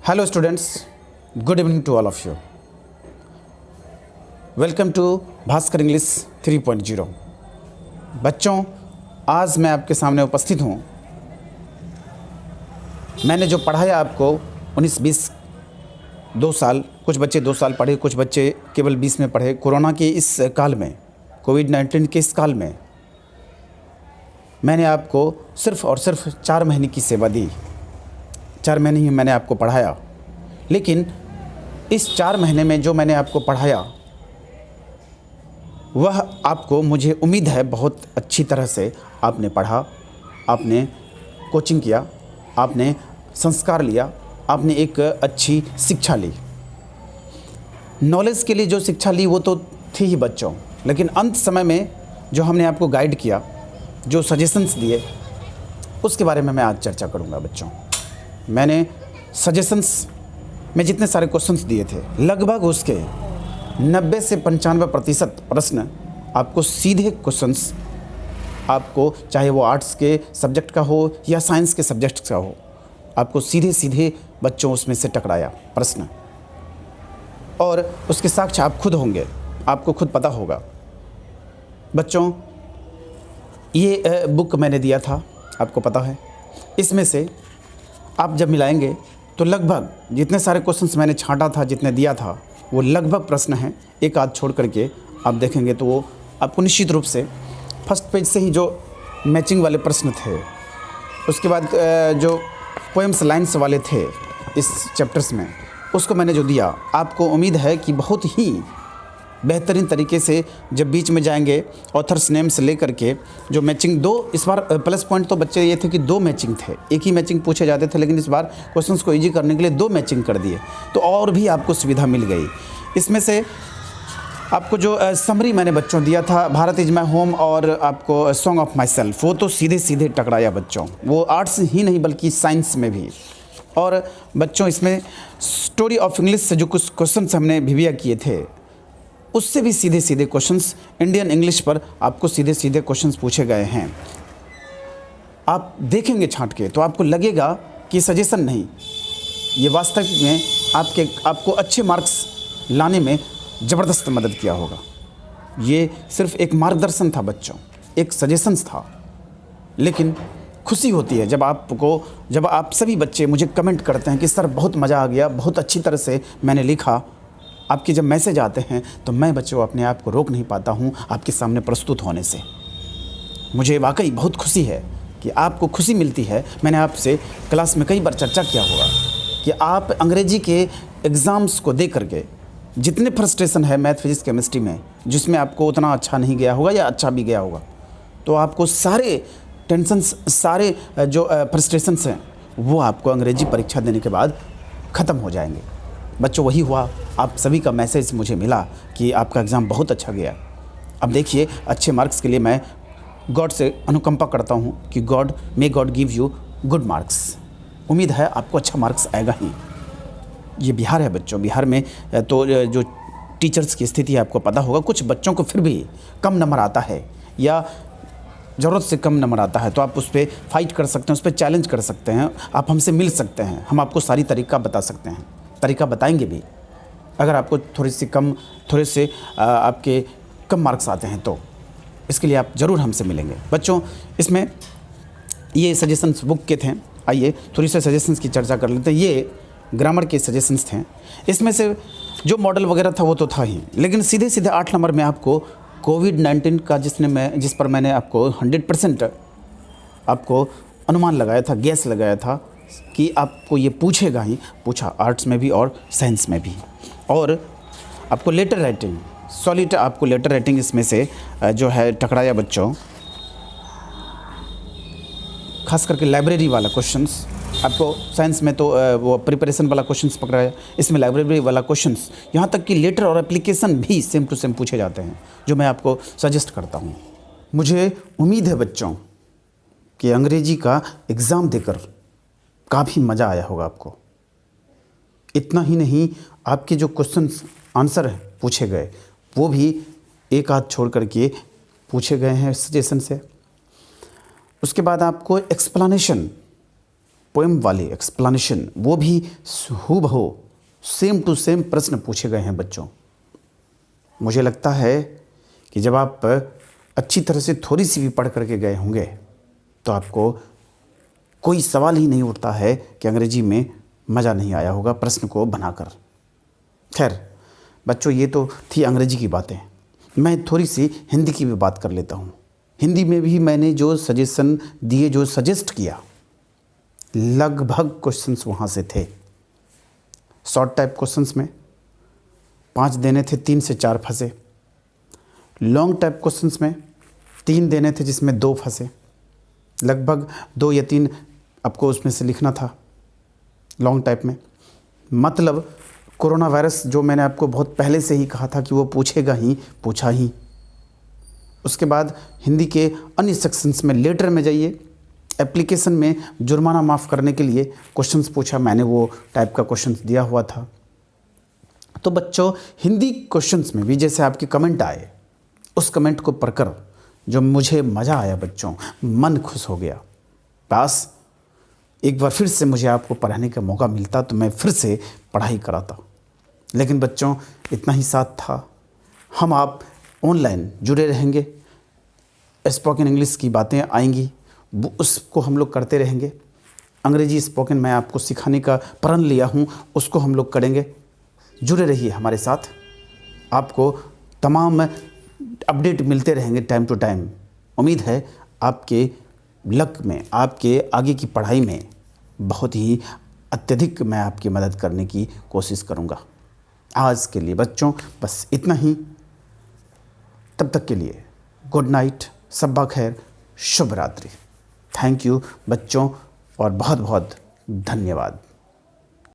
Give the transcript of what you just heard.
Hello students, good evening to all of you. Welcome to Bhaskar English 3.0। बच्चों, आज मैं आपके सामने उपस्थित हूँ। मैंने जो पढ़ाया आपको 19-20 2 साल, कुछ बच्चे 2 साल पढ़े, कुछ बच्चे केवल 20 में पढ़े। कोरोना के इस काल में, कोविड-19 के इस काल में मैंने आपको सिर्फ़ और सिर्फ 4 महीने की सेवा दी। 4 महीने ही मैंने आपको पढ़ाया, लेकिन इस 4 महीने में जो मैंने आपको पढ़ाया वह आपको, मुझे उम्मीद है, बहुत अच्छी तरह से आपने पढ़ा, आपने कोचिंग किया, आपने संस्कार लिया, आपने एक अच्छी शिक्षा ली। नॉलेज के लिए जो शिक्षा ली वो तो थी ही बच्चों, लेकिन अंत समय में जो हमने आपको गाइड किया, जो सजेशंस दिए, उसके बारे में मैं आज चर्चा करूंगा बच्चों। मैंने सजेशंस में जितने सारे क्वेश्चंस दिए थे, लगभग उसके 90 से 95% प्रश्न आपको सीधे क्वेश्चंस, आपको चाहे वो आर्ट्स के सब्जेक्ट का हो या साइंस के सब्जेक्ट का हो, आपको सीधे सीधे बच्चों उसमें से टकराया प्रश्न, और उसके साक्ष्य आप खुद होंगे, आपको खुद पता होगा। बच्चों, ये बुक मैंने दिया था, आपको पता है। इसमें से आप जब मिलाएंगे तो लगभग जितने सारे क्वेश्चंस मैंने छांटा था, जितने दिया था, वो लगभग प्रश्न हैं। एक आध छोड़ करके आप देखेंगे तो वो आपको निश्चित रूप से फर्स्ट पेज से ही जो मैचिंग वाले प्रश्न थे, उसके बाद जो पोएम्स लाइन्स वाले थे इस चैप्टर्स में, उसको मैंने जो दिया, आपको उम्मीद है कि बहुत ही बेहतरीन तरीके से जब बीच में जाएंगे ऑथर्स नेम से लेकर के जो मैचिंग, 2 इस बार प्लस पॉइंट तो बच्चे ये थे कि 2 मैचिंग थे, एक ही मैचिंग पूछे जाते थे, लेकिन इस बार क्वेश्चंस को इजी करने के लिए 2 मैचिंग कर दिए, तो और भी आपको सुविधा मिल गई। इसमें से आपको जो समरी मैंने बच्चों दिया था, भारत इज माई होम और आपको सॉन्ग ऑफ माई सेल्फ, वो तो सीधे सीधे टकराया बच्चों, वो आर्ट्स ही नहीं बल्कि साइंस में भी। और बच्चों, इसमें स्टोरी ऑफ इंग्लिश से जो कुछ क्वेश्चन हमने भिविया किए थे, उससे भी सीधे सीधे क्वेश्चंस, इंडियन इंग्लिश पर आपको सीधे सीधे क्वेश्चंस पूछे गए हैं। आप देखेंगे छांट के तो आपको लगेगा कि सजेशन नहीं, ये वास्तविक में आपको अच्छे मार्क्स लाने में ज़बरदस्त मदद किया होगा। ये सिर्फ एक मार्गदर्शन था बच्चों, एक सजेशंस था। लेकिन खुशी होती है जब आप सभी बच्चे मुझे कमेंट करते हैं कि सर बहुत मज़ा आ गया, बहुत अच्छी तरह से मैंने लिखा। आपके जब मैसेज आते हैं तो मैं बच्चों अपने आप को रोक नहीं पाता हूँ आपके सामने प्रस्तुत होने से। मुझे वाकई बहुत खुशी है कि आपको खुशी मिलती है। मैंने आपसे क्लास में कई बार चर्चा किया होगा कि आप अंग्रेजी के एग्ज़ाम्स को दे करके जितने फ्रस्ट्रेशन है मैथ, फिजिक्स, केमिस्ट्री में, जिसमें आपको उतना अच्छा नहीं गया होगा या अच्छा भी गया होगा, तो आपको सारे टेंशन्स, सारे जो फ्रस्ट्रेशंस हैं, वो आपको अंग्रेजी परीक्षा देने के बाद ख़त्म हो जाएंगे। बच्चों, वही हुआ। आप सभी का मैसेज मुझे मिला कि आपका एग्ज़ाम बहुत अच्छा गया। अब देखिए, अच्छे मार्क्स के लिए मैं गॉड से अनुकंपा करता हूँ कि may God give you good marks. उम्मीद है आपको अच्छा मार्क्स आएगा ही। ये बिहार है बच्चों, बिहार में तो जो टीचर्स की स्थिति है आपको पता होगा। कुछ बच्चों को फिर भी कम नंबर आता है या ज़रूरत से कम नंबर आता है, तो आप उस पर फाइट कर सकते हैं, उस पर चैलेंज कर सकते हैं, आप हमसे मिल सकते हैं, हम आपको सारी तरीका बता सकते हैं, तरीका बताएंगे भी। अगर आपको थोड़े से आपके कम मार्क्स आते हैं तो इसके लिए आप ज़रूर हमसे मिलेंगे। बच्चों, इसमें ये सजेशंस बुक के थे। आइए थोड़ी सी सजेशंस की चर्चा कर लेते हैं। ये ग्रामर के सजेशंस थे। इसमें से जो मॉडल वगैरह था वो तो था ही, लेकिन सीधे सीधे 8 नंबर में आपको कोविड-19 का जिस पर मैंने आपको 100% आपको अनुमान लगाया था, गैस लगाया था कि आपको ये पूछेगा ही पूछा, आर्ट्स में भी और साइंस में भी। और आपको लेटर राइटिंग, सॉलिड आपको लेटर राइटिंग इसमें से जो है टकराया बच्चों। खास करके लाइब्रेरी वाला क्वेश्चंस आपको, साइंस में तो वो प्रिपरेशन वाला क्वेश्चंस पकड़ाया, इसमें लाइब्रेरी वाला क्वेश्चंस, यहाँ तक कि लेटर और एप्लीकेशन भी सेम टू सेम पूछे जाते हैं, जो मैं आपको सजेस्ट करता हूँ। मुझे उम्मीद है बच्चों कि अंग्रेजी का एग्ज़ाम देकर काफ़ी मज़ा आया होगा आपको। इतना ही नहीं, आपके जो क्वेश्चन आंसर पूछे गए वो भी एक आध छोड़ करके पूछे गए हैं सजेशन से। उसके बाद आपको एक्सप्लेनेशन पोएम वाली एक्सप्लेनेशन वो भी हूबहू सेम टू सेम प्रश्न पूछे गए हैं बच्चों। मुझे लगता है कि जब आप अच्छी तरह से थोड़ी सी भी पढ़ करके गए होंगे तो आपको कोई सवाल ही नहीं उठता है कि अंग्रेजी में मज़ा नहीं आया होगा प्रश्न को बनाकर। खैर बच्चों, ये तो थी अंग्रेजी की बातें। मैं थोड़ी सी हिंदी की भी बात कर लेता हूँ। हिंदी में भी मैंने जो सजेशन दिए, जो सजेस्ट किया, लगभग क्वेश्चंस वहाँ से थे। शॉर्ट टाइप क्वेश्चंस में 5 देने थे, 3 से 4 फंसे। लॉन्ग टाइप क्वेश्चंस में 3 देने थे जिसमें 2 फंसे। लगभग 2 या 3 आपको उसमें से लिखना था लॉन्ग टाइप में। मतलब कोरोना वायरस जो मैंने आपको बहुत पहले से ही कहा था कि वो पूछेगा ही, पूछा ही। उसके बाद हिंदी के अन्य सेक्शंस में लेटर में जाइए, एप्लीकेशन में जुर्माना माफ़ करने के लिए क्वेश्चंस पूछा, मैंने वो टाइप का क्वेश्चंस दिया हुआ था। तो बच्चों, हिंदी क्वेश्चंस में भी जैसे आपके कमेंट आए, उस कमेंट को पढ़कर जो मुझे मज़ा आया बच्चों, मन खुश हो गया। बस एक बार फिर से मुझे आपको पढ़ाने का मौका मिलता तो मैं फिर से पढ़ाई कराता। लेकिन बच्चों, इतना ही साथ था। हम आप ऑनलाइन जुड़े रहेंगे, स्पोकन इंग्लिश की बातें आएंगी, उसको हम लोग करते रहेंगे। अंग्रेजी स्पोकन मैं आपको सिखाने का प्रण लिया हूँ, उसको हम लोग करेंगे। जुड़े रहिए हमारे साथ, आपको तमाम अपडेट मिलते रहेंगे टाइम टू टाइम। उम्मीद है आपके लक में, आपके आगे की पढ़ाई में बहुत ही अत्यधिक मैं आपकी मदद करने की कोशिश करूँगा। आज के लिए बच्चों बस इतना ही। तब तक के लिए गुड नाइट, सब्बा खैर, शुभ रात्रि। थैंक यू बच्चों और बहुत बहुत धन्यवाद।